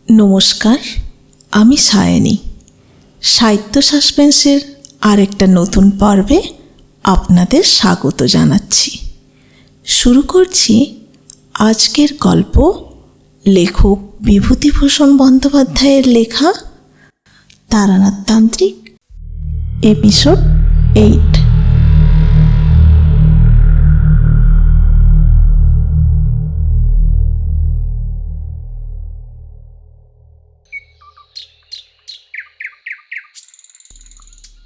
নমস্কার, আমি সায়নী। সাহিত্য সাসপেন্সের আরেকটা নতুন পর্বে আপনাদের স্বাগত জানাচ্ছি। শুরু করছি আজকের গল্প, লেখক বিভূতিভূষণ বন্দ্যোপাধ্যায়ের লেখা তারানাথ তান্ত্রিক, এপিসোড 8।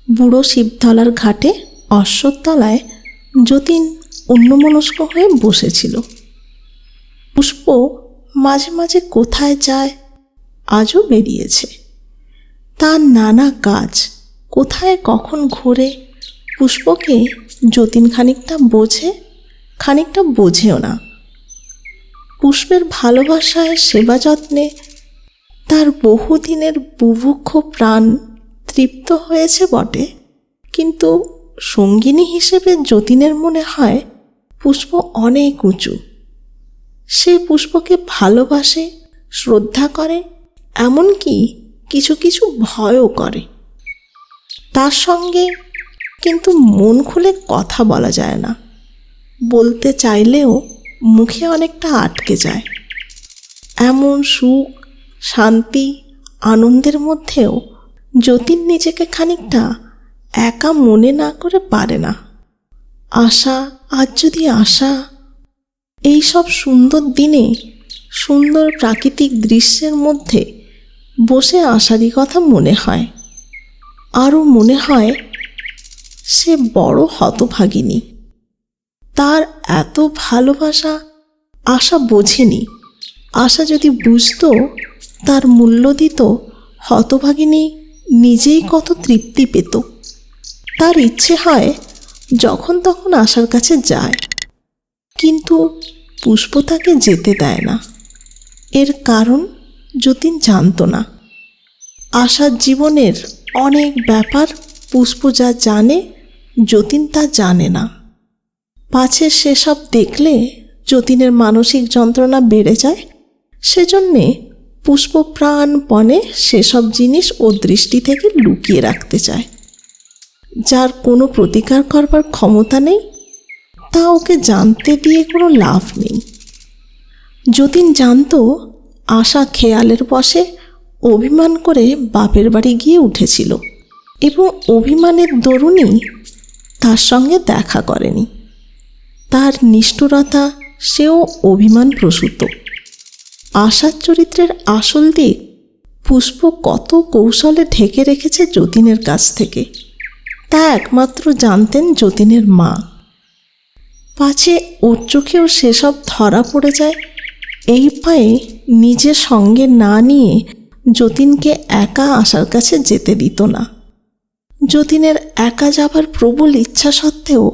বুড়ো শিবতলার ঘাটে অশ্বত্থতলায় যতীন অন্যমনস্ক হয়ে বসেছিল। পুষ্প মাঝে মাঝে কোথায় যায় আজও বেরিয়েছে। তার নানা কাজ কোথায় কখন ঘোরে পুষ্পকে যতীন খানিকটা বোঝে, খানিকটা বোঝেও না। পুষ্পের ভালোবাসায় সেবা যত্নে তার বহুদিনের বুভুক্ষ প্রাণ তৃপ্ত হয়েছে বটে, কিন্তু সঙ্গিনী হিসেবে যতীনের মনে হয় পুষ্প অনেক উঁচু। সে পুষ্পকে ভালোবাসে, শ্রদ্ধা করে, এমনকি কিছু কিছু ভয়ও করে। তার সঙ্গে কিন্তু মন খুলে কথা বলা যায় না, বলতে চাইলেও মুখে অনেকটা আটকে যায়। এমন সুখ, শান্তি, আনন্দের মধ্যেও যতীন নিজেকে খানিকটা একা মনে না করে পারে না। আশা, আজ যদি আশা, এই সব সুন্দর দিনে সুন্দর প্রাকৃতিক দৃশ্যের মধ্যে বসে আশারই কথা মনে হয়। আরও মনে হয় সে বড় হতভাগিনী। তার এত ভালোবাসা আশা বোঝেনি। আশা যদি বুঝতো, তার মূল্য দিত, হতভাগিনী নিজেই কত তৃপ্তি পেত। তার ইচ্ছে হয় যখন তখন আশার কাছে যায়, কিন্তু পুষ্প তাকে যেতে দেয় না। এর কারণ যতীন জানত না। আশার জীবনের অনেক ব্যাপার পুষ্প যা জানে যতীন তা জানে না। পাছে সেসব দেখলে যতীনের মানসিক যন্ত্রণা বেড়ে যায়, সেজন্যে পুষ্প প্রাণপণে সেসব জিনিস ওর দৃষ্টি থেকে লুকিয়ে রাখতে চায়। যার কোনো প্রতিকার করবার ক্ষমতা নেই, তা ওকে জানতে দিয়ে কোনো লাভ নেই। যতীন জানত আশা খেয়ালের বশে অভিমান করে বাপের বাড়ি গিয়ে উঠেছিল এবং অভিমানের দরুনই তার সঙ্গে দেখা করেনি। তার নিষ্ঠুরতা সেও অভিমান প্রসূত। আশার চরিত্রের আসল দিক পুষ্প কত কৌশলে ঢেকে রেখেছে যতীনের কাছ থেকে, তা একমাত্র জানতেন যতীনের মা। পাছে ওর চোখেও সেসব ধরা পড়ে যায়, এই ভয়ে নিজের সঙ্গে না নিয়ে যতীনকে একা আশার কাছে যেতে দিত না। যতীনের একা যাবার প্রবল ইচ্ছা সত্ত্বেও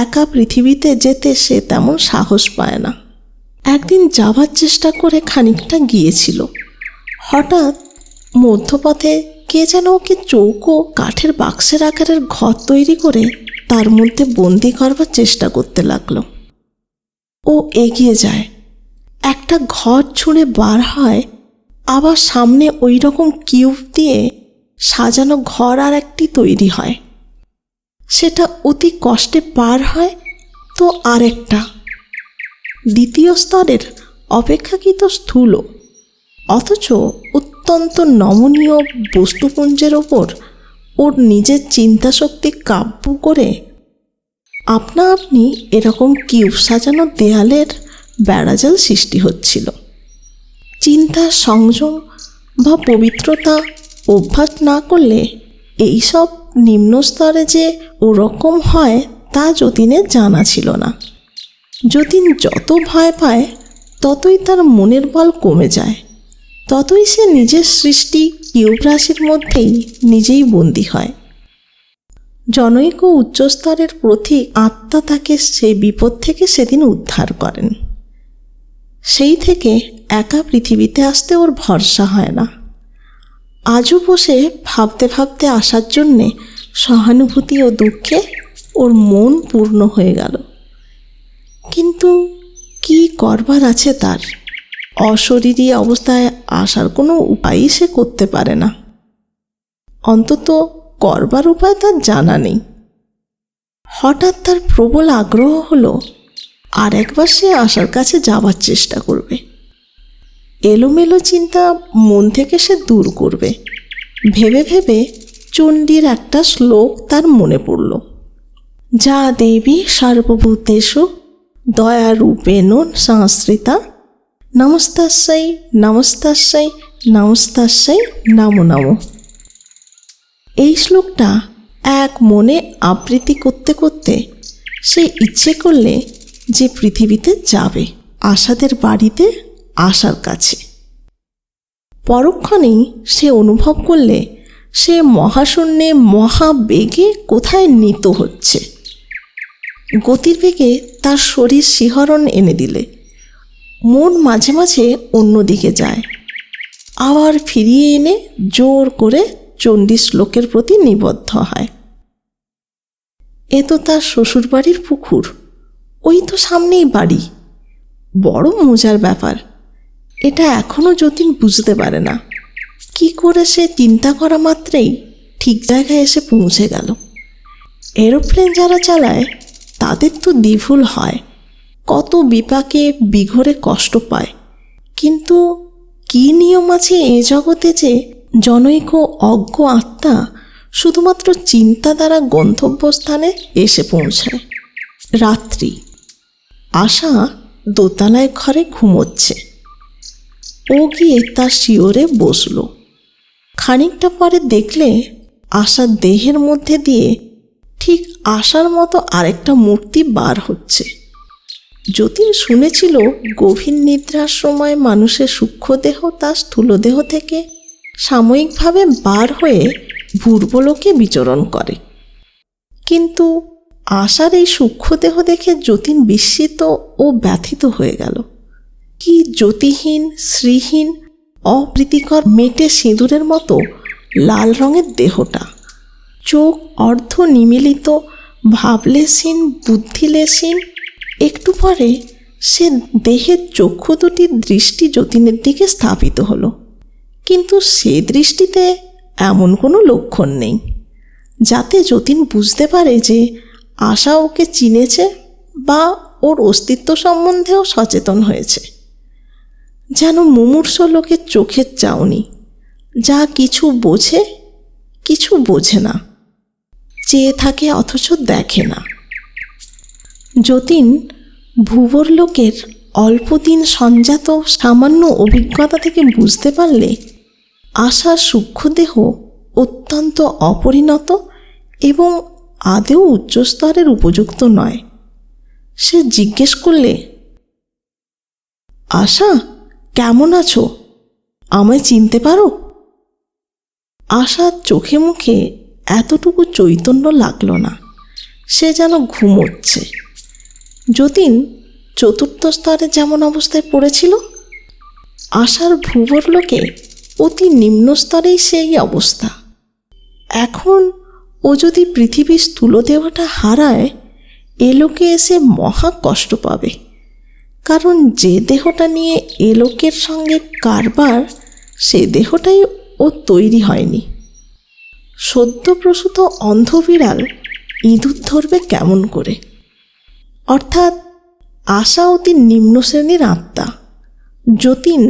একা পৃথিবীতে যেতে সে তেমন সাহস পায় না। একদিন যাবার চেষ্টা করে খানিকটা গিয়েছিল। হঠাৎ মধ্যপথে কে যেন ওকে চৌকো কাঠের বাক্সের আকারের ঘর তৈরি করে তার মধ্যে বন্দি করবার চেষ্টা করতে লাগলো। ও এগিয়ে যায়, একটা ঘর ছুঁড়ে বার হয়, আবার সামনে ওই রকম কিউব দিয়ে সাজানো ঘর আর একটি তৈরি হয়। সেটা অতি কষ্টে পার হয়, তো আরেকটা, দ্বিতীয় স্তরের অপেক্ষাকৃত স্থূল অথচ অত্যন্ত নমনীয় বস্তুপুঞ্জের ওপর ওর নিজের চিন্তাশক্তি কাব্য করে আপনা আপনি এরকম কিউব সাজানো দেয়ালের বেড়াজাল সৃষ্টি হচ্ছিল। চিন্তা, সংযম বা পবিত্রতা অভ্যাস না করলে এইসব নিম্ন স্তরে যে ওরকম হয় তা যতীনের জানা ছিল না। যতীন যত ভয় পায় ততই তার মনের বল কমে যায়, ততই সে নিজের সৃষ্টি কিউব রাশির মধ্যেই নিজেই বন্দী হয়। জনৈক উচ্চস্তরের প্রতীক আত্মা তাকে সেই বিপদ থেকে সেদিন উদ্ধার করেন। সেই থেকে একা পৃথিবীতে আসতে ওর ভরসা হয় না। আজও বসে ভাবতে ভাবতে আসার জন্যে সহানুভূতি ও দুঃখে ওর মন পূর্ণ হয়ে গেল। কিন্তু কি করবার আছে তার? অশরীরী অবস্থায় আসার কোনো উপায়ই সে করতে পারে না, অন্তত করবার উপায় তার জানা নেই। হঠাৎ তার প্রবল আগ্রহ হলো আর একবার সে আশার কাছে যাবার চেষ্টা করবে। এলোমেলো চিন্তা মন থেকে সে দূর করবে ভেবে ভেবে চণ্ডীর একটা শ্লোক তার মনে পড়ল। যা দেবী সর্বভূতেষু দয়ারূপেণ সংশ্রিতা নমস্তাস্যৈ নমস্তাস্যৈ নমস্তাস্যৈ নমো নমঃ। এই শ্লোকটা এক মনে আবৃত্তি করতে করতে সে ইচ্ছে করলে যে পৃথিবীতে যাবে, আশাদের বাড়িতে আশার কাছে। পরক্ষণেই সে অনুভব করলে সে মহাশূন্যে মহাবেগে কোথায় নীত হচ্ছে। গতির বেগে তার শরীর শিহরণ এনে দিলে মন মাঝে মাঝে অন্যদিকে যায়, আবার ফিরিয়ে এনে জোর করে চণ্ডী শ্লোকের প্রতি নিবদ্ধ হয়। এ তো তার শ্বশুরবাড়ির পুকুর, ওই তো সামনেই বাড়ি। বড় মজার ব্যাপার, এটা এখনও যতীন বুঝতে পারে না। কি করে সে চিন্তা করা মাত্রেই ঠিক জায়গায় এসে পৌঁছে গেল। এরোপ্লেন যারা চালায় তাদের তো দ্বিভুল হয়, কত বিপাকে বিঘরে কষ্ট পায়, কিন্তু কি নিয়ম আছে এ জগতে যে জনৈক অজ্ঞ আত্মা শুধুমাত্র চিন্তা দ্বারা গন্তব্যস্থানে এসে পৌঁছায়। রাত্রি। আশা দোতলায় ঘরে ঘুমোচ্ছে। ও গিয়ে তার শিয়রে বসল। খানিকটা পরে দেখলে আশার দেহের মধ্যে দিয়ে ঠিক আশার মতো আরেকটা মূর্তি বার হচ্ছে। যতীন শুনেছিল গভীর নিদ্রার সময় মানুষের সূক্ষ্মদেহ তার স্থূলদেহ থেকে সাময়িকভাবে বার হয়ে ভূর্বলোকে বিচরণ করে, কিন্তু আশার এই সূক্ষ্মদেহ দেখে যতীন বিস্মিত ও ব্যথিত হয়ে গেল। কি জ্যোতিহীন, শ্রীহীন, অপ্রীতিকর মেটে সিঁদুরের মতো লাল রঙের দেহটা। চোখ অর্ধ নিমীলিত, ভাবলেশহীন, বুদ্ধিলেশহীন। একটু পরে সে দেহের চক্ষু দুটির দৃষ্টি যতীনের দিকে স্থাপিত হলো, কিন্তু সে দৃষ্টিতে এমন কোনো লক্ষণ নেই যাতে যতীন বুঝতে পারে যে আশা ওকে চিনেছে বা ওর অস্তিত্ব সম্বন্ধেও সচেতন হয়েছে। যেন মুমূর্ষ লোকের চোখের চাউনি, যা কিছু বোঝে কিছু বোঝে না, চেয়ে থাকে অথচ দেখে না। যতীন ভুবর লোকের অল্পদিন সঞ্জাত সামান্য অভিজ্ঞতা থেকে বুঝতে পারলে আশার সূক্ষ্মদেহ অত্যন্ত অপরিণত এবং আদৌ উচ্চস্তরের উপযুক্ত নয়। সে জিজ্ঞেস করলে, আশা, কেমন আছো? আমায় চিনতে পারো? আশার চোখে মুখে এতটুকু চৈতন্য লাগল না, সে যেন ঘুমোচ্ছে। যতীন চতুর্থ স্তরে যেমন অবস্থায় পড়েছিল, আশার ভুবর লোকে অতি নিম্ন স্তরেই সেই অবস্থা। এখন ও যদি পৃথিবীর স্থূল দেহটা হারায়, এ লোকে এসে মহা কষ্ট পাবে, কারণ যে দেহটা নিয়ে এ লোকের সঙ্গে কারবার, সে দেহটাই ও তৈরি হয়নি। সদ্যপ্রসূত অন্ধ বিড়াল ইঁদুর ধরবে কেমন করে? অর্থাৎ আশা অতি নিম্ন শ্রেণীর আত্মা। যতীন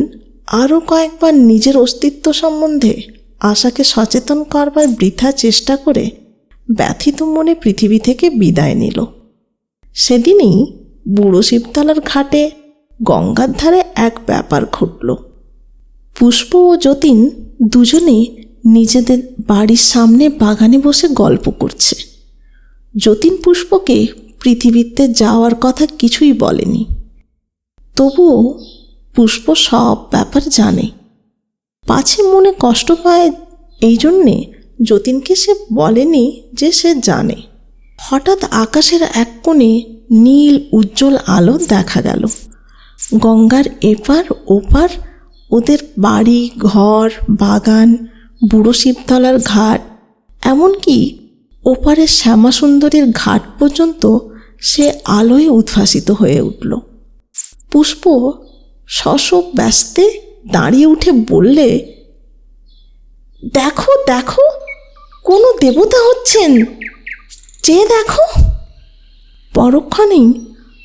আরও কয়েকবার নিজের অস্তিত্ব সম্বন্ধে আশাকে সচেতন করবার বৃথা চেষ্টা করে ব্যথিত মনে পৃথিবী থেকে বিদায় নিল। সেদিনই বুড়ো শিবতলার ঘাটে গঙ্গার ধারে এক ব্যাপার ঘটল। পুষ্প ও যতীন দুজনে নিজেদের বাড়ির সামনে বাগানে বসে গল্প করছে। যতীন পুষ্পকে পৃথিবীতে যাওয়ার কথা কিছুই বলেনি, তবুও পুষ্প সব ব্যাপার জানে। পাছে মনে কষ্ট পায় এই জন্যে যতীনকে সে বলেনি যে সে জানে। হঠাৎ আকাশের এক কোণে নীল উজ্জ্বল আলো দেখা গেল। গঙ্গার এপার ওপার ওদের বাড়ি, ঘর, বাগান, বুড়ো শিবতলার ঘাট, এমনকি ওপারের শ্যামাসুন্দরীর ঘাট পর্যন্ত সে আলোয় উদ্ভাসিত হয়ে উঠল। পুষ্প শশব ব্যস্তে দাঁড়িয়ে উঠে বললে, দেখো দেখো, কোনো দেবতা হচ্ছেন, চেয়ে দেখো। পরক্ষণেই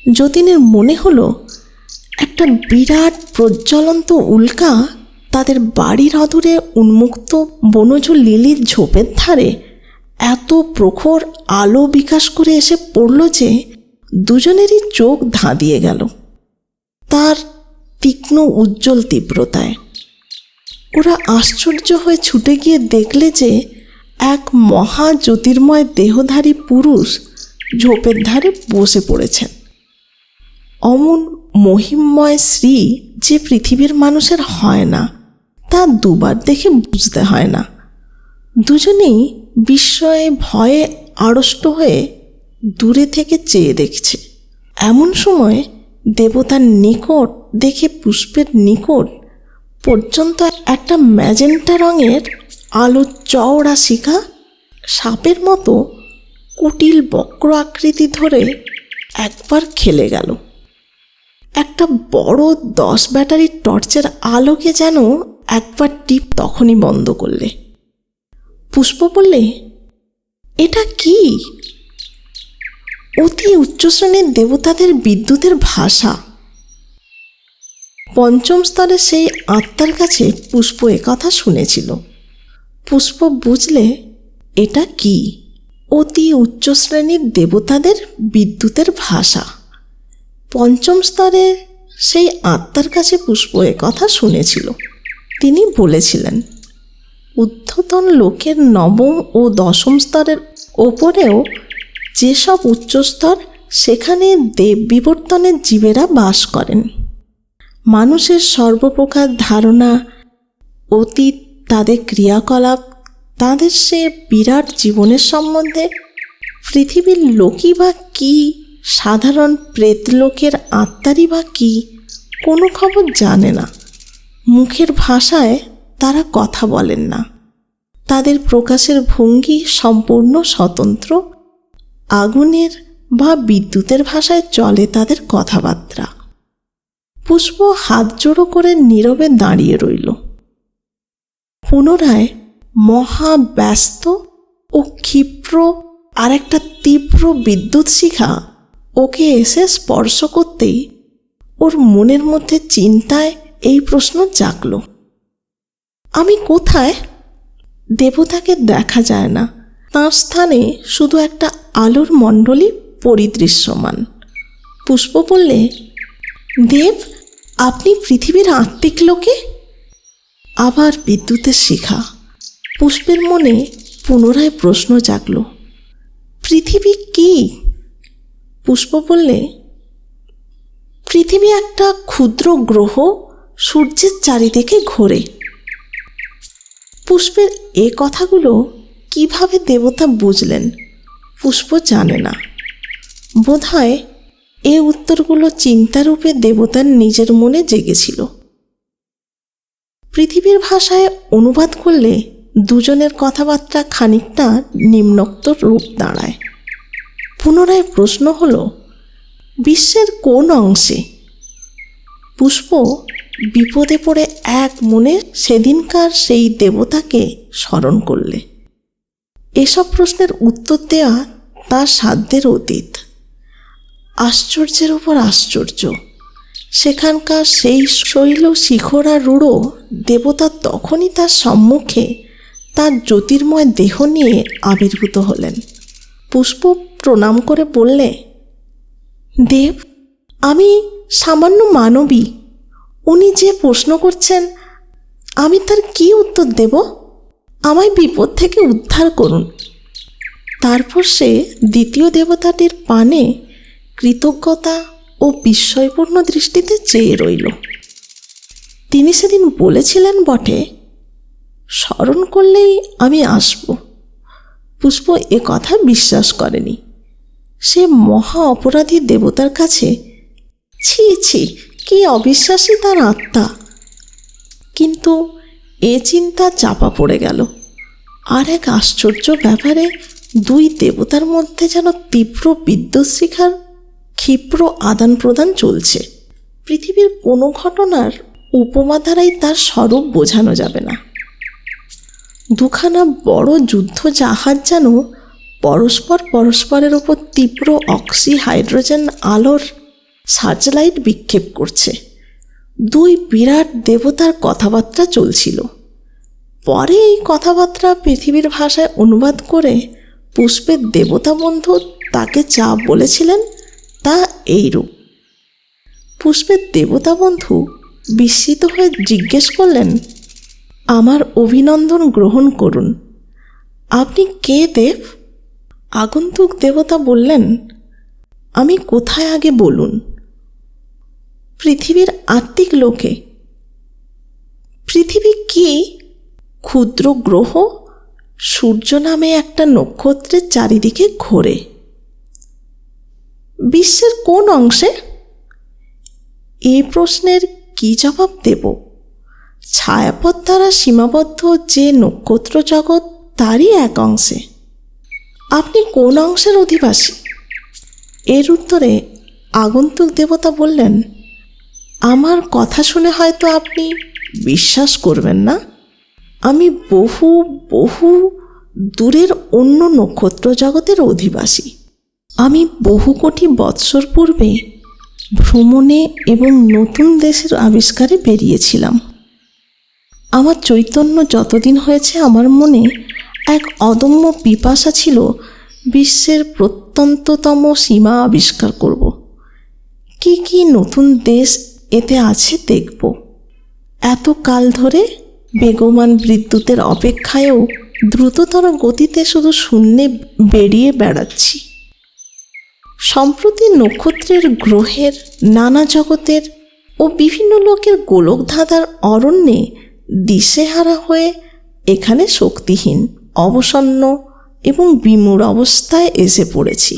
যতীনের মনে হলো একটা বিরাট প্রজ্বলন্ত উল্কা তাদের বাড়ির অদূরে উন্মুক্ত বনজ লিলির ঝোপের ধারে এত প্রখর আলো বিকাশ করে এসে পড়ল যে দুজনেরই চোখ ধাঁধিয়ে গেল তার তীক্ষ্ণ উজ্জ্বল তীব্রতায়। ওরা আশ্চর্য হয়ে ছুটে গিয়ে দেখলে যে এক মহা জ্যোতির্ময় দেহধারী পুরুষ ঝোপের ধারে বসে পড়েছেন। অমন মহিমময় শ্রী যে পৃথিবীর মানুষের হয় না তা দুবার দেখে বুঝতে হয় না। দুজনেই বিস্ময়ে ভয়ে আড়ষ্ট হয়ে দূরে থেকে চেয়ে দেখছে। এমন সময় দেবতার নিকট দেখে পুষ্পের নিকট পর্যন্ত একটা ম্যাজেন্টা রঙের আলো চওড়া শিখা সাপের মতো কুটিল বক্র আকৃতি ধরে একবার খেলে গেল। একটা বড় 10 ব্যাটারির টর্চের আলোকে যেন একবার টিপ তখনই বন্ধ করলে। পুষ্প বললে, এটা কি? অতি উচ্চ শ্রেণীর দেবতাদের বিদ্যুতের ভাষা। পঞ্চম স্তরে সেই আত্মার কাছে পুষ্প কথা শুনেছিল। পুষ্প বুঝলে এটা কি? অতি উচ্চ শ্রেণীর দেবতাদের বিদ্যুতের ভাষা। পঞ্চম স্তরে সেই আত্মার কাছে পুষ্প কথা শুনেছিল। তিনি বলেছিলেন, ঊর্ধ্বতন লোকের নবম ও দশম স্তরের ওপরেও যেসব উচ্চস্তর, সেখানে দেব বিবর্তনের জীবেরা বাস করেন। মানুষের সর্বপ্রকার ধারণা, অতীত, তাদের ক্রিয়াকলাপ, তাদের সে বিরাট জীবনের সম্বন্ধে পৃথিবীর লোকই বা কী, সাধারণ প্রেতলোকের আত্মারই বা কী, কোনো খবর জানে না। মুখের ভাষায় তারা কথা বলেন না। তাদের প্রকাশের ভঙ্গি সম্পূর্ণ স্বতন্ত্র। আগুনের বা বিদ্যুতের ভাষায় চলে তাদের কথাবার্তা। পুষ্প হাত জোড়ো করে নীরবে দাঁড়িয়ে রইল। পুনরায় মহা ব্যস্ত ও ক্ষিপ্র আর একটা তীব্র বিদ্যুৎ শিখা ওকে এসে স্পর্শ করতেই ওর মনের মধ্যে চিন্তায় এই প্রশ্ন জাগল, আমি কোথায়? দেবতাকে দেখা যায় না, তাঁর স্থানে শুধু একটা আলোর মণ্ডলী পরিদৃশ্যমান। পুষ্প বললে, দেব, আপনি পৃথিবীর আত্মিক লোকে? আবার বিদ্যুতের শিখা। পুষ্পের মনে পুনরায় প্রশ্ন জাগল, পৃথিবী কি? পুষ্প বললে, পৃথিবী একটা ক্ষুদ্র গ্রহ, সূর্যের চারিদিকে ঘোরে। পুষ্পের এ কথাগুলো কিভাবে দেবতা বুঝলেন পুষ্প জানে না। বোধহয় এ উত্তরগুলো চিন্তারূপে দেবতার নিজের মনে জেগেছিল। পৃথিবীর ভাষায় অনুবাদ করলে দুজনের কথাবার্তা খানিকটা নিম্নোক্ত রূপ দাঁড়ায়। পুনরায় প্রশ্ন হল, বিশ্বের কোন অংশে? পুষ্প বিপদে পড়ে এক মনে সেদিনকার সেই দেবতাকে স্মরণ করলে। এসব প্রশ্নের উত্তর দেওয়া তার সাধ্যের অতীত। আশ্চর্যের উপর আশ্চর্য। সেখানকার সেই শৈল শিখরা রূঢ় দেবতা তখনই তার সম্মুখে তার জ্যোতির্ময় দেহ নিয়ে আবির্ভূত হলেন। পুষ্প প্রণাম করে বললে, দেব, আমি সামান্য মানবী। উনি যে প্রশ্ন করছেন আমি তার কি উত্তর দেব? আমায় বিপদ থেকে উদ্ধার করুন। তারপর সে দ্বিতীয় দেবতাটির পানে কৃতজ্ঞতা ও বিস্ময়পূর্ণ দৃষ্টিতে চেয়ে রইল। তিনি সেদিন বলেছিলেন বটে, স্মরণ করলেই আমি আসব। পুষ্প এ কথা বিশ্বাস করেনি। সে মহা অপরাধী দেবতার কাছে ছি ছি, কি অবিশ্বাসী তার আত্মা। কিন্তু এ চিন্তা চাপা পড়ে গেল। আর এক আশ্চর্য ব্যাপারে দুই দেবতার মধ্যে যেন তীব্র বিদ্যুৎ শিখার ক্ষিপ্র আদান প্রদান চলছে। পৃথিবীর কোনো ঘটনার উপমা দ্বারাই তার স্বরূপ বোঝানো যাবে না। দুখানা বড় যুদ্ধ জাহাজ যেন পরস্পরের ওপর তীব্র হাইড্রোজেন আলোর সার্চলাইট বিক্ষেপ করছে। দুই বিরাট দেবতার কথাবার্তা চলছিল। পরে এই কথাবার্তা পৃথিবীর ভাষায় অনুবাদ করে পুষ্পের দেবতা বন্ধু তাকে যা বলেছিলেন তা এইরূপ। পুষ্পের দেবতা বন্ধু বিস্মিত হয়ে জিজ্ঞেস করলেন, আমার অভিনন্দন গ্রহণ করুন। আপনি কে দেব? আগন্তুক দেবতা বললেন, আমি কোথায় আগে বলুন? পৃথিবীর আত্মিক লোকে। পৃথিবী কি? ক্ষুদ্র গ্রহ, সূর্য নামে একটা নক্ষত্রের চারিদিকে ঘোরে। বিশ্বের কোন অংশে? এই প্রশ্নের কি জবাব দেব? ছায়াপথ দ্বারা সীমাবদ্ধ যে নক্ষত্র জগৎ তারই এক অংশে। আপনি কোন অংশের অধিবাসী? এর উত্তরে আগন্তুক দেবতা বললেন, আমার কথা শুনে হয়তো আপনি বিশ্বাস করবেন না, আমি বহু বহু দূরের অন্য নক্ষত্র জগতের অধিবাসী। আমি বহু কোটি বৎসর পূর্বে ভ্রমণে এবং নতুন দেশের আবিষ্কারে বেরিয়েছিলাম। আমার চৈতন্য যতদিন হয়েছে আমার মনে এক অদম্য পিপাসা ছিল বিশ্বের প্রত্যন্ততম সীমা আবিষ্কার করব। কি কি নতুন দেশ এতে আছে দেখব। এত কাল ধরে বেগবান বিদ্যুতের অপেক্ষায়ও দ্রুততর গতিতে শুধু শূন্যে বেরিয়ে বেড়াচ্ছি। সম্প্রতি নক্ষত্রের, গ্রহের, নানা জগতের ও বিভিন্ন লোকের গোলকধাঁধার অরণ্যে দিশেহারা হয়ে এখানে শক্তিহীন, অবসন্ন এবং বিমূঢ় অবস্থায় এসে পড়েছি।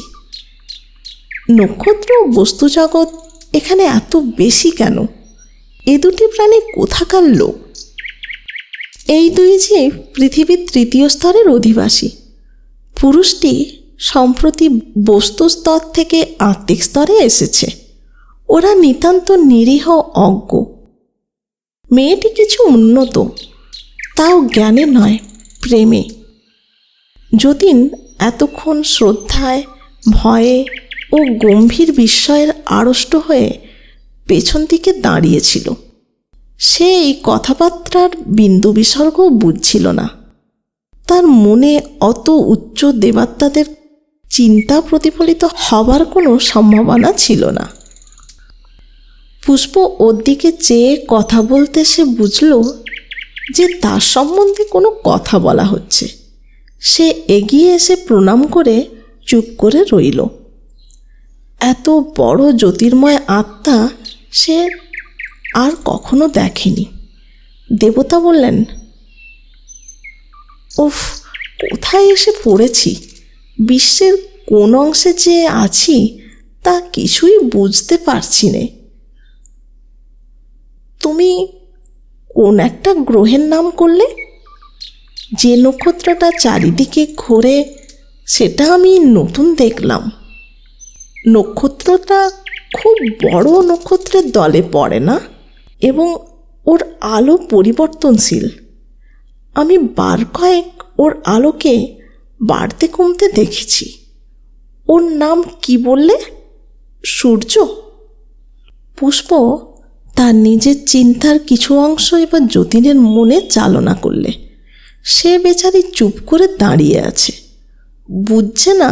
নক্ষত্র ও বস্তুজগৎ এখানে এত বেশি কেন? এ দুটি প্রাণী কোথাকার লোক? এই দুই জীব পৃথিবীর তৃতীয় স্তরের অধিবাসী। পুরুষটি সম্প্রতি বস্তু স্তর থেকে আত্মিক স্তরে এসেছে। ওরা নিতান্ত নিরীহ, অজ্ঞ। মেয়েটি কিছু উন্নত, তাও জ্ঞানে নয়, প্রেমে। যতীন এতক্ষণ শ্রদ্ধায়, ভয়ে ও গম্ভীর বিস্ময়ের আড়ষ্ট হয়ে পেছন দিকে দাঁড়িয়েছিল। সে এই কথাবার্তার বিন্দু বিসর্গও বুঝছিল না। তার মনে অত উচ্চ দেবাত্মাদের চিন্তা প্রতিফলিত হবার কোনো সম্ভাবনা ছিল না। পুষ্প ওর দিকে চেয়ে কথা বলতে সে বুঝল যে তার সম্বন্ধে কোনো কথা বলা হচ্ছে। সে এগিয়ে এসে প্রণাম করে চুপ করে রইল। এত বড় জ্যোতির্ময় আত্মা সে আর কখনো দেখেনি। দেবতা বললেন, উফ, কোথায় এসে পড়েছি! বিশ্বের কোন অংশে যে আছি তা কিছুই বুঝতে পারছি নে। তুমি কোন একটা গ্রহের নাম করলে? যে নক্ষত্রটা চারিদিকে ঘোরে সেটা আমি নতুন দেখলাম। নক্ষত্রটা খুব বড় নক্ষত্রের দলে পড়ে না এবং ওর আলো পরিবর্তনশীল। আমি বার কয়েক ওর আলোকে বাড়তে কমতে দেখেছি। ওর নাম কি বললে? সূর্য? পুষ্প তার নিজের চিন্তার কিছু অংশ এবার যতীনের মনে চালনা করলে। সে বেচারি চুপ করে দাঁড়িয়ে আছে, বুঝছে না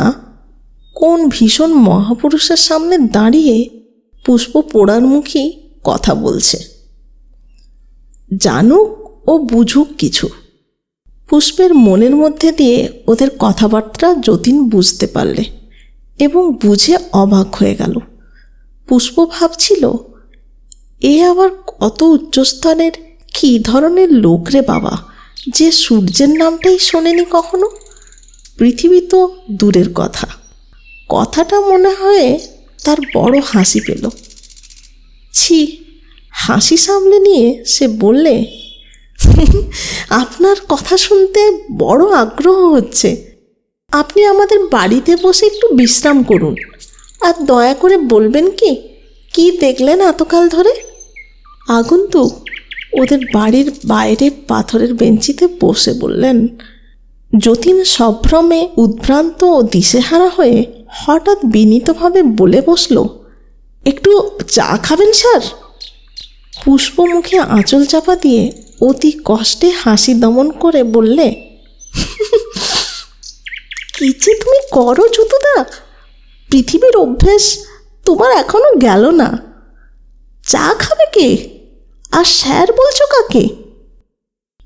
কোন ভীষণ মহাপুরুষের সামনে দাঁড়িয়ে পুষ্প পোড়ারমুখী কথা বলছে। জানুক ও বুঝুক কিছু, পুষ্পের মনের মধ্যে দিয়ে ওদের কথাবার্তা যতীন বুঝতে পারলে এবং বুঝে অবাক হয়ে গেল। পুষ্প ভাবছিল, এ আবার কত উচ্চস্তরের কী ধরনের লোক রে বাবা, যে সূর্যের নামটাই শোনেনি কখনো। পৃথিবী তো দূরের কথা। কথাটা মনে হয়ে তার বড় হাসি পেল। ছি, হাসি সামলে নিয়ে সে বললে, আপনার কথা শুনতে বড় আগ্রহ হচ্ছে। আপনি আমাদের বাড়িতে বসে একটু বিশ্রাম করুন, আর দয়া করে বলবেন কি কি দেখলেন এতকাল ধরে? আগন্তুক ওদের বাড়ির বাইরে পাথরের বেঞ্চিতে বসে বললেন। যতীন সভ্রমে উদ্ভ্রান্ত ও দিশেহারা হয়ে হঠাৎ বিনীতভাবে বলে বসল, একটু চা খাবেন স্যার? পুষ্প মুখে আঁচল চাপা দিয়ে অতি কষ্টে হাসি দমন করে বললে, কি যে তুমি করো যতুদা, পৃথিবীর অভ্যেস তোমার এখনো গেল না। চা খাবে কে, আর স্যার বলছো কাকে?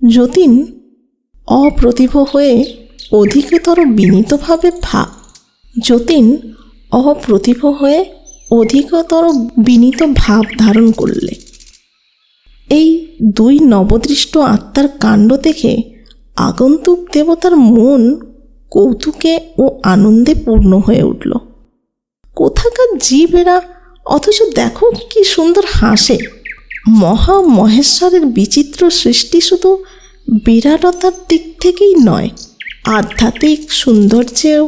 যতীন অপ্রতিভ হয়ে অধিকতর বিনীত ভাব ধারণ করলে। এই দুই নবদৃষ্ট আত্মার কাণ্ড দেখে আগন্তুক দেবতার মন কৌতুকে ও আনন্দে পূর্ণ হয়ে উঠল। কোথাকার জীব এরা, অথচ দেখো কি সুন্দর হাসে। মহেশ্বরের বিচিত্র সৃষ্টি শুধু বিরাটতার দিক থেকেই নয়, আধ্যাত্মিক সৌন্দর্যেও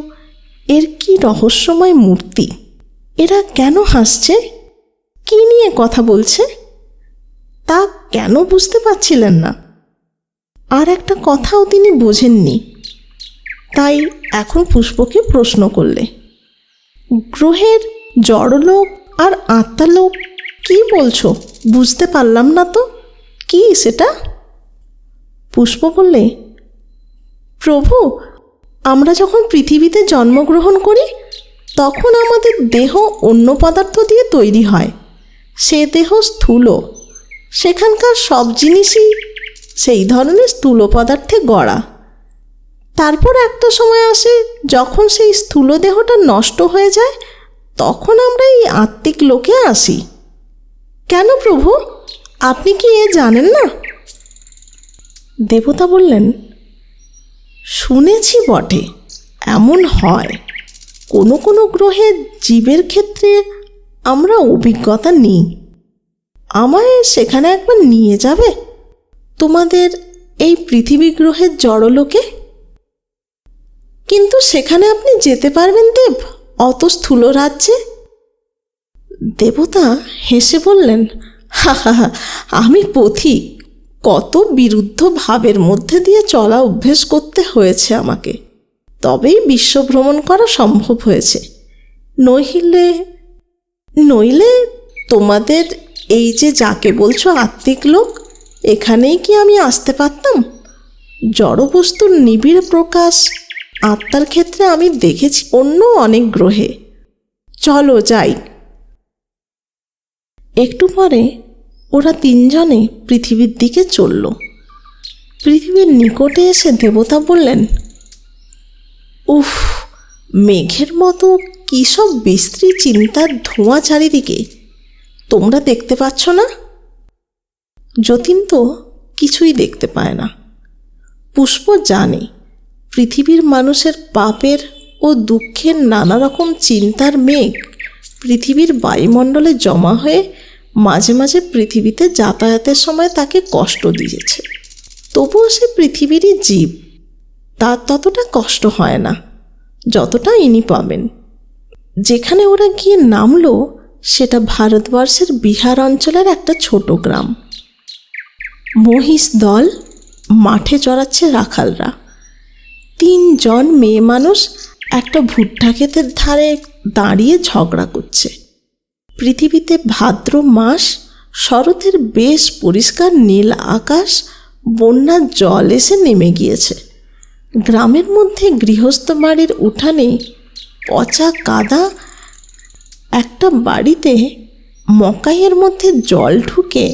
এর কি রহস্যময় মূর্তি। এরা কেন হাসছে, কি নিয়ে কথা বলছে, তা কেন বুঝতে পারছিলেন না। আর একটা কথাও তিনি বোঝেননি, তাই এখন পুষ্পকে প্রশ্ন করলে, গ্রহের জড়লোক আর আত্মালোক কি বলছো? বুঝতে পারলাম না তো, কি সেটা? পুষ্প বললে, প্রভু, আমরা যখন পৃথিবীতে জন্মগ্রহণ করি তখন আমাদের দেহ অন্য পদার্থ দিয়ে তৈরি হয়। সে দেহ স্থূল, সেখানকার সব জিনিসই সেই ধরনের স্থূল পদার্থে গড়া। তারপর একটা সময় আসে যখন সেই স্থূল দেহটা নষ্ট হয়ে যায়, তখন আমরা এই আত্মিক লোকে আসি। কেন প্রভু, আপনি কি এ জানেন না? দেবতা বললেন, শুনেছি বটে, এমন হয়। কোনো কোনো গ্রহে জীবের ক্ষেত্রে আমরা অভিজ্ঞতা নিই। আমায় সেখানে একবার নিয়ে যাবে, তোমাদের এই পৃথিবী গ্রহের জড়লোকে? কিন্তু সেখানে আপনি যেতে পারবেন দেব, অত স্থূল রাজ্যে? দেবতা হেসে বললেন, হা হা হা, আমি পথিক, কত বিরুদ্ধ ভাবের মধ্যে দিয়ে চলা অভ্যেস করতে হয়েছে আমাকে, তবেই বিশ্ব ভ্রমণ করা সম্ভব হয়েছে। নইলে তোমাদের এই যে যাকে বলছো আত্মিক লোক, এখানেই কি আমি আসতে পারতাম? জড়বস্তুর নিবিড় প্রকাশ আত্মার ক্ষেত্রে আমি দেখেছি অন্য অনেক গ্রহে। চলো যাই। একটু পরে ওরা তিনজনে পৃথিবীর দিকে চলল। পৃথিবীর নিকটে এসে দেবতা বললেন, উফ, মেঘের মতো কী সব বিশ্রী চিন্তার ধোঁয়া চারিদিকে, তোমরা দেখতে পাচ্ছ না? যতীন তো কিছুই দেখতে পায় না। পুষ্প জানে পৃথিবীর মানুষের পাপের ও দুঃখের নানা রকম চিন্তার মেঘ পৃথিবীর বায়ুমণ্ডলে জমা হয়ে মাঝে মাঝে পৃথিবীতে যাতায়াতের সময় তাকে কষ্ট দিয়েছে। তবুও সে পৃথিবীরই জীব, তার ততটা কষ্ট হয় না যতটা ইনি পাবেন। যেখানে ওরা গিয়ে নামলো সেটা ভারতবর্ষের বিহার অঞ্চলের একটা ছোট গ্রাম। মহিষ দল মাঠে চড়াচ্ছে রাখালরা। 3 জন মেয়ে মানুষ একটা ভুট্টা ক্ষেতের ধারে দাঁড়িয়ে ঝগড়া করছে। পৃথিবীতে ভাদ্র মাস, শরতের বেশ পরিষ্কার নীল আকাশ, বন্যার জল এসে নেমে গিয়েছে। গ্রামের মধ্যে গৃহস্থ বাড়ির উঠানে পচা কাদা একটা বাড়িতে মকাইয়ের মধ্যে জল ঢুকে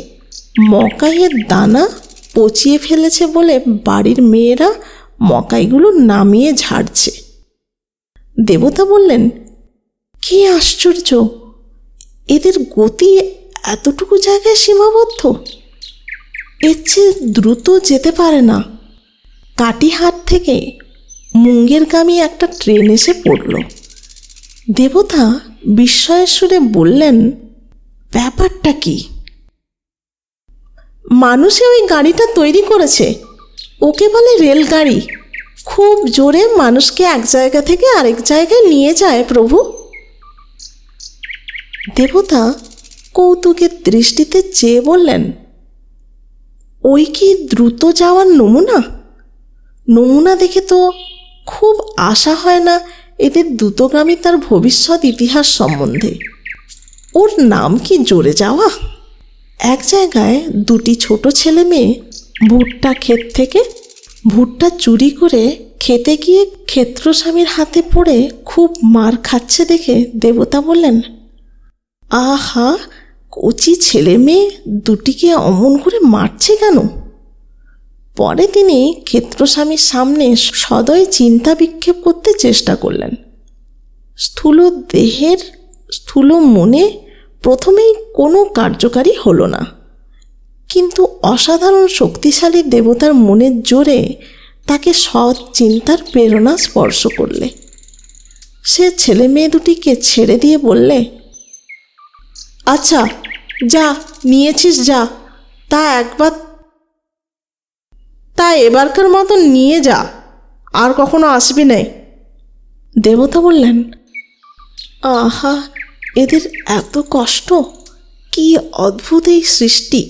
মকাইয়ের দানা পচিয়ে ফেলেছে বলে বাড়ির মেয়েরা মকাইগুলো নামিয়ে ঝাড়ছে। দেবতা বললেন, কি আশ্চর্য, এদের গতি এতটুকু জায়গায় সীমাবদ্ধ, এর চেয়ে দ্রুত যেতে পারে না। কাটিহাট থেকে মুঙ্গেরগামী একটা ট্রেন এসে পড়ল। দেবতা বিস্ময়ের সুরে বললেন, ব্যাপারটা কি? মানুষে ওই গাড়িটা তৈরি করেছে, ওকে বলে রেলগাড়ি। খুব জোরে মানুষকে এক জায়গা থেকে আরেক জায়গায় নিয়ে যায় প্রভু। দেবতা কৌতুকের দৃষ্টিতে চেয়ে বললেন, ওই কি দ্রুত যাওয়ার নমুনা? নমুনা দেখে তো খুব আশা হয় না এদের দ্রুতগামী তার ভবিষ্যৎ ইতিহাস সম্বন্ধে। ওর নাম কি জোরে যাওয়া? এক জায়গায় দুটি ছোট ছেলে মেয়ে ভুট্টা ক্ষেত থেকে ভুট্টা চুরি করে খেতে গিয়ে ক্ষেত্রস্বামীর হাতে পড়ে খুব মার খাচ্ছে দেখে দেবতা বললেন, আহা, কচি ছেলে মেয়ে দুটিকে অমন করে মারছে কেন? পরে তিনি ক্ষেত্রস্বামীর সামনে সদয় চিন্তা বিক্ষেপ করতে চেষ্টা করলেন। স্থূল দেহের স্থূল মনে প্রথমেই কোনো কার্যকারী হলো না, কিন্তু অসাধারণ শক্তিশালী দেবতার মনের জোরে তাকে সৎ চিন্তার প্রেরণা স্পর্শ করলে সে ছেলে মেয়ে দুটিকে ছেড়ে দিয়ে বললে, আচ্ছা যা নিয়েছিস যা, তা এবারকার মতো নিয়ে যা, আর কখনো আসবি না। দেবতা বললেন, আহা, এদের এত কষ্ট! কি অদ্ভুত এই সৃষ্টি!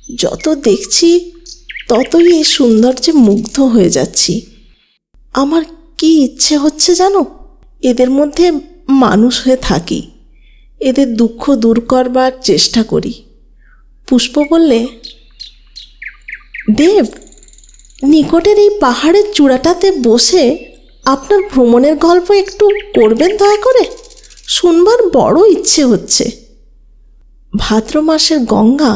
যত দেখছি ততই এই সৌন্দর্যে মুগ্ধ হয়ে যাচ্ছি। আমার কি ইচ্ছে হচ্ছে জানো, এদের মধ্যে মানুষ হয়ে থাকি, এদের দুঃখ দূর করবার চেষ্টা করি। পুষ্প বললে, দেব, নিকটের এই পাহাড়ের চূড়াটাতে বসে আপনার ভ্রমণের গল্প একটু করবেন দয়া করে? শুনবার বড় ইচ্ছে হচ্ছে। ভাদ্র মাসের গঙ্গা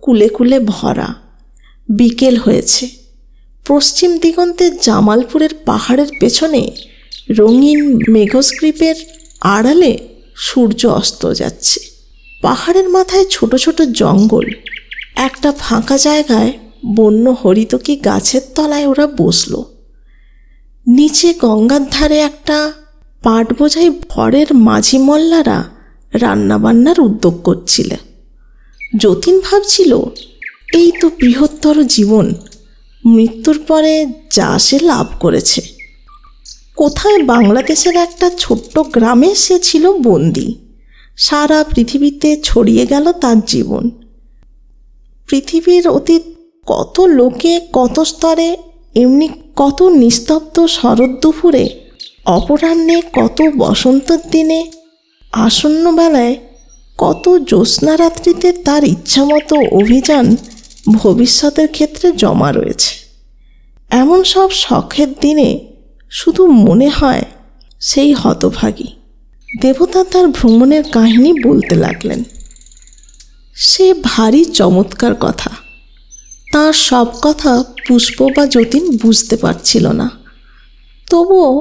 কুলে কুলে ভরা। বিকেল হয়েছে। পশ্চিম দিগন্তে জামালপুরের পাহাড়ের পেছনে রঙিন মেঘস্ক্রীপের আড়ালে সূর্য অস্ত যাচ্ছে। পাহাড়ের মাথায় ছোট ছোট জঙ্গল। একটা ফাঁকা জায়গায় বন্য হরিতকি গাছের তলায় ওরা বসল। নিচে গঙ্গার ধারে একটা পাট বোঝাই ভরের মাঝি মল্লারা রান্নাবান্নার উদ্যোগ করছিল। যতীন ভাবছিল, এই তো বৃহত্তর জীবন, মৃত্যুর পরে যা সে লাভ করেছে। কোথায় বাংলাদেশের একটা ছোট্ট গ্রামে সে ছিল বন্দী। সারা পৃথিবীতে ছড়িয়ে গেল তার জীবন। পৃথিবীর অতীত কত লোকে কত স্তরে, এমনি কত নিস্তব্ধ শরৎ দুপুরে, অপরাহ্নে কত বসন্তের দিনে, আসন্ন বেলায় কত জ্যোৎস্না রাত্রিতে তার ইচ্ছামতো অভিযান ভবিষ্যতের ক্ষেত্রে জমা রয়েছে। এমন সব শখের দিনে শুধু মনে হয় সেই হতভাগী। দেবতা তার ভ্রমণের কাহিনী বলতে লাগলেন। সে ভারী চমৎকার কথা। তার সব কথা পুষ্প বা যতীন বুঝতে পারছিল না, তবুও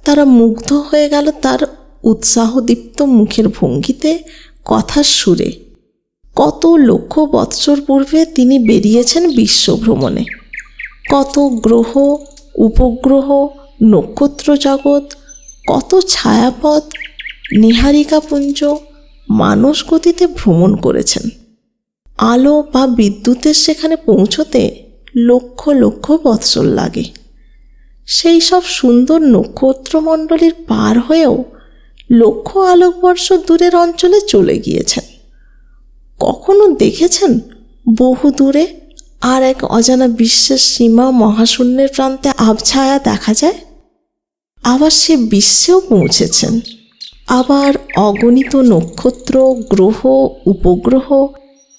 তারা মুগ্ধ হয়ে গেল তার উৎসাহদীপ্ত মুখের ভঙ্গিতে, কথার সুরে। কত লক্ষ বৎসর পূর্বে তিনি বেরিয়েছেন বিশ্বভ্রমণে। কত গ্রহ, উপগ্রহ, নক্ষত্র জগৎ, কত ছায়াপথ, নীহারিকাপুঞ্জ, মানস গতিতে ভ্রমণ করেছেন। আলো বা বিদ্যুতের সেখানে পৌঁছতে লক্ষ লক্ষ বৎসর লাগে। সেই সব সুন্দর নক্ষত্রমণ্ডলীর পার হয়েও লক্ষ আলোকবর্ষ দূরের অঞ্চলে চলে গিয়েছেন। কখনো দেখেছেন বহু দূরে আর এক অজানা বিশ্বের সীমা মহাশূন্যের প্রান্তে আবছায়া দেখা যায়? আবার সে বিশ্বেও পৌঁছেছেন। আবার অগণিত নক্ষত্র, গ্রহ, উপগ্রহ,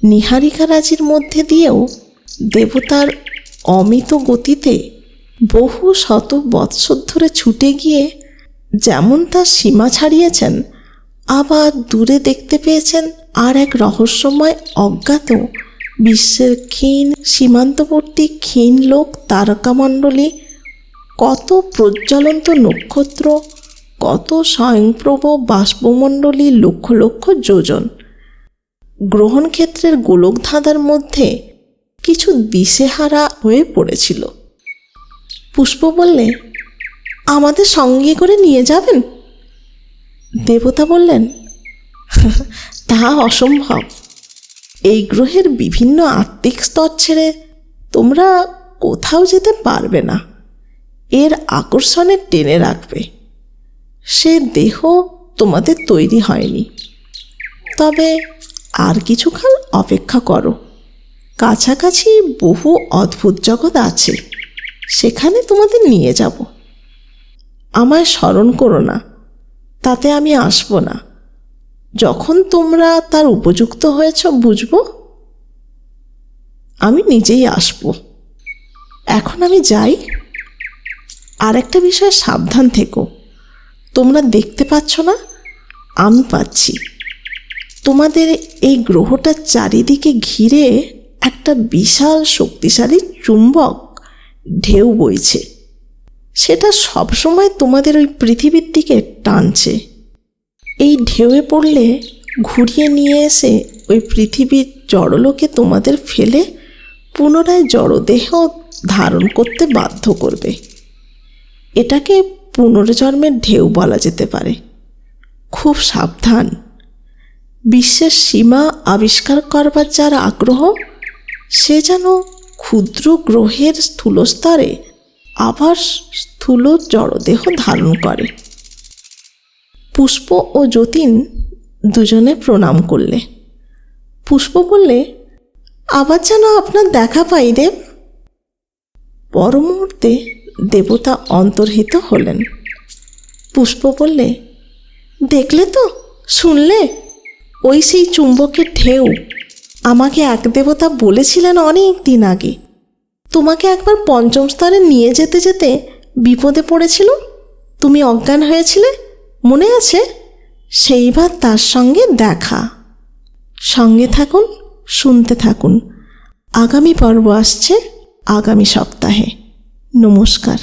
নীহারিকারাজির মধ্যে দিয়েও দেবতার অমিত গতিতে বহু শত বৎসর ধরে ছুটে গিয়ে যেমন তার সীমা ছাড়িয়েছেন, আবার দূরে দেখতে পেয়েছেন আর এক রহস্যময় অজ্ঞাত বিশ্বের ক্ষীণ সীমান্তবর্তী ক্ষীণ লোক তারকামণ্ডলী, কত প্রজ্বলন্ত নক্ষত্র, কত স্বয়ংপ্রভ বাষ্পমণ্ডলী লক্ষ লক্ষ যোজন। গ্রহণক্ষেত্রের গোলকধাঁধার মধ্যে কিছু দিশেহারা হয়ে পড়েছিল। পুষ্প বললে, আমাদের সঙ্গে করে নিয়ে যাবেন? দেবতা বললেন, তা অসম্ভব। এই গ্রহের বিভিন্ন আত্মিক স্তর ছেড়ে তোমরা কোথাও যেতে পারবে না। এর আকর্ষণে টেনে রাখবে। সে দেহ তোমাদের তৈরি হয়নি। তবে আর কিছুকাল অপেক্ষা করো। কাছাকাছি বহু অদ্ভুত জগৎ আছে, সেখানে তোমাদের নিয়ে যাব। আমায় স্মরণ করো না, তাতে আমি আসব না। যখন তোমরা তার উপযুক্ত হয়েছ বুঝব, আমি নিজেই আসব। এখন আমি যাই। আর একটা বিষয়ে সাবধান থেকো। তোমরা দেখতে পাচ্ছ না, আমি পাচ্ছি। তোমাদের এই গ্রহটার চারিদিকে ঘিরে একটা বিশাল শক্তিশালী চুম্বক ঢেউ বইছে। সেটা সবসময় তোমাদের ওই পৃথিবীর দিকে টানছে। এই ঢেউয়ে পড়লে ঘুরিয়ে নিয়ে এসে ওই পৃথিবীর জড়লোকে তোমাদের ফেলে পুনরায় জড়দেহ ধারণ করতে বাধ্য করবে। এটাকে পুনর্জন্মের ঢেউ বলা যেতে পারে। খুব সাবধান। বিশ্বের সীমা আবিষ্কার করবার যার আগ্রহ, সে যেন ক্ষুদ্র গ্রহের স্থূল স্তরে আবার স্থূল জড়দেহ ধারণ করে। পুষ্প ও যতীন দুজনে প্রণাম করলে। পুষ্প বললে, আবার যেন আপনার দেখা পাই দেব। পর মুহূর্তে দেবতা অন্তর্হিত হলেন। পুষ্প বললে, দেখলে তো, শুনলে? ওই সেই চুম্বকের ঢেউ। আমাকে এক দেবতা বলেছিলেন অনেক দিন আগে, তোমাকে একবার পঞ্চম স্তরে নিয়ে যেতে যেতে বিপদে পড়েছিল, তুমি অজ্ঞান হয়েছিলে, মনে আছে? সেইবার তার সঙ্গে দেখা। সঙ্গে থাকুন, শুনতে থাকুন। আগামী পর্ব আসছে আগামী সপ্তাহে। নমস্কার।